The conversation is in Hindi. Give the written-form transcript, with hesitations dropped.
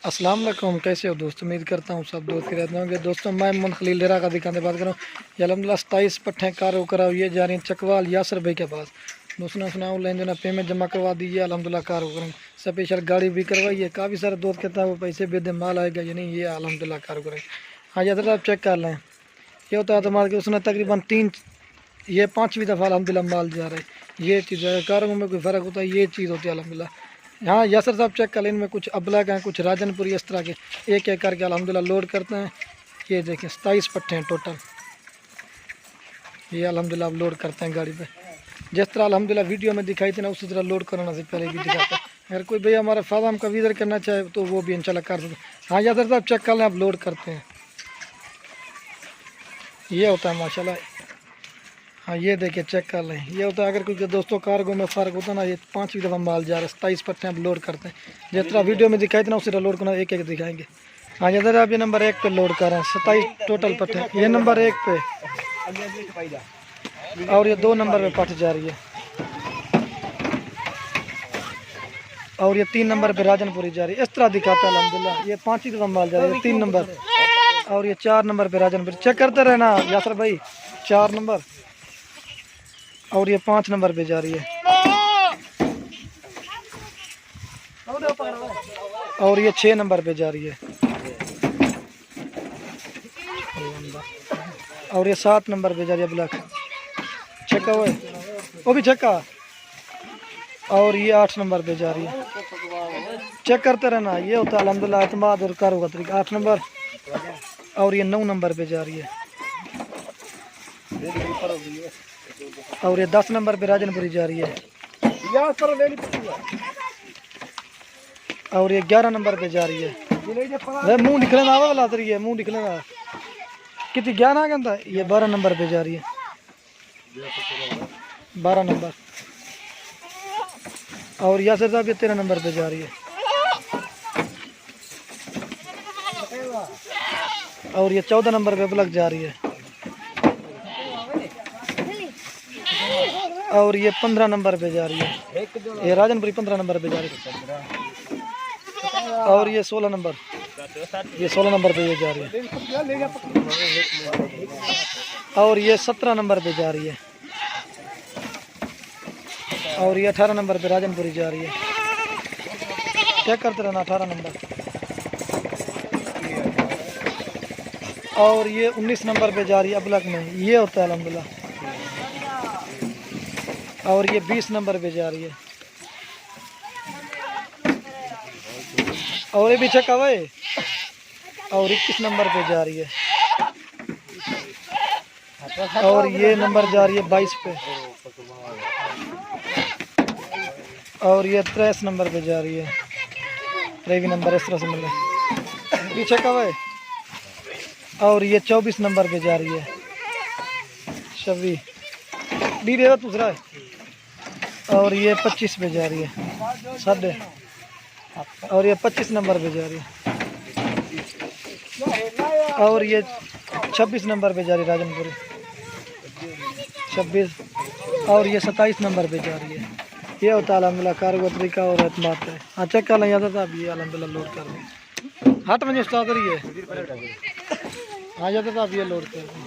अस्सलाम वालेकुम। कैसे हो दोस्तों? उम्मीद करता हूँ सब दोस्त रहते होंगे। दोस्तों मैं मोहम्मद खलील डेरा का दिखाने बात करूँ। ये अलहमदिल्ला 27 पट्ठे कार करा ये जा रही हैं चकवाल यासर भाई के पास। दोस्तों ने सुना ऑनलाइन जो ना पेमेंट जमा करवा दीजिए। अलहमदिल्ला कार करें स्पेशल गाड़ी भी करवाई है। काफ़ी सारे दोस्त कहता है वो पैसे बेदे माल आएगा या नहीं, ये अलहमदिल्ला कार करें। हाँ याद आप चेक कर लें। ये होता है तो माल के उसने तकरीबन 5वीं दफ़ा अलहमदिल्ला माल जा रहा है। ये चीज़ है कारों में कोई फ़र्क होता है, ये चीज़ होती है अलहमदिल्ला। हाँ यासर साहब चेक कर लें, इनमें कुछ अबलग हैं कुछ राजनपुरी इस तरह के एक एक करके अलहमदिल्ला लोड करते हैं। ये देखें 27 पट्टे हैं टोटल, ये अलहमदिल्ला आप लोड करते हैं गाड़ी पे। जिस तरह अलहमदिल्ला वीडियो में दिखाई थी ना उसी तरह लोड कराना से पहले भी दिखाते हैं। अगर कोई भैया हमारा फार्म का विजिट करना चाहे तो वो भी इंशाल्लाह कर सकते। हाँ यासर साहब चेक कर लें, आप लोड करते हैं। ये होता है माशाल्लाह। हाँ ये देखिए चेक कर लें, ये होता है अगर कोई दोस्तों कार्गो में फ़र्क होता है ना। ये 5वीं दफ़ा माल जा रहा है। 27 पट्टे आप लोड करते हैं। जिस तरह वीडियो में दिखाई थी ना उसी तरह लोड करना, एक एक दिखाएंगे। हाँ इधर आप ये नंबर 1 पे लोड कर रहे हैं 27 टोटल पट्टे, ये नंबर 1 पे और ये 2 नंबर पे पट जा रही है और ये 3 नंबर पे राजनपुरी जा रही है। इस तरह दिखाता है अलहमदिल्ला। ये 5वीं दफ़ा माल जा रही है 3 नंबर और ये 4 नंबर पे राजनपुरी। चेक करते रहना यासर भाई। 4 नंबर और ये 5 नंबर पे जा रही है और ये 6 नंबर पे जा रही है और ये 7 नंबर पे जा रही है ब्लैक। चेक हुआ वो भी चेक और ये 8 नंबर पे जा रही है। चेक करते रहना, ये होता है अल्हम्दुलिल्लाह एतमाद और कारों का तरीका। 8 नंबर और ये 9 नंबर पे जा रही है और ये 10 नंबर पे राजनपुरी जा रही है और ये 11 नंबर पे जा रही है। मुंह निकले ना वाला तरी है, मुंह निकले ना कितनी 11 के अंदर। ये 12 नंबर पे जा रही है 12 नंबर और यासर साहब ये 13 नंबर पे जा रही है और ये 14 नंबर पे ब्लॉक जा रही है और ये 15 नंबर पे जा रही है। ये राजनपुरी 15 नंबर पे जा रही है और ये 16 नंबर, ये 16 नंबर पे ये जा रही है और ये 17 नंबर पे जा रही है और ये 18 नंबर पे राजनपुरी जा रही है। चेक करते रहना 18 नंबर और ये 19 नंबर पे जा रही है अबलक में। ये होता है अल्हम्दुलिल्लाह और ये 20 नंबर पे जा रही है और ये भी चेक हुआ है और 21 नंबर पे जा रही है और ये नंबर जा रही है 22 पे और ये 23 नंबर पे जा रही है। 23 नंबर इस तरह से मिले पीछे का है और ये 24 नंबर पे जा रही है। 26 डी देगा दूसरा है और ये 25 पे जा रही है साढ़े और ये 25 नंबर पे जा रही है और ये 26 नंबर पे जा रही है राजनपुरी 26 और ये 27 नंबर पे जा रही है। ये होता है अल्हम्दुलिल्लाह कारों का तरीका और एतमाद है। हाँ चेक कर लें याद था आप, ये अल्हम्दुलिल्लाह लोड कर रहे हैं। हट में स्टार्ट करिए। हाँ याद था आप ये लोड कर रहे हैं।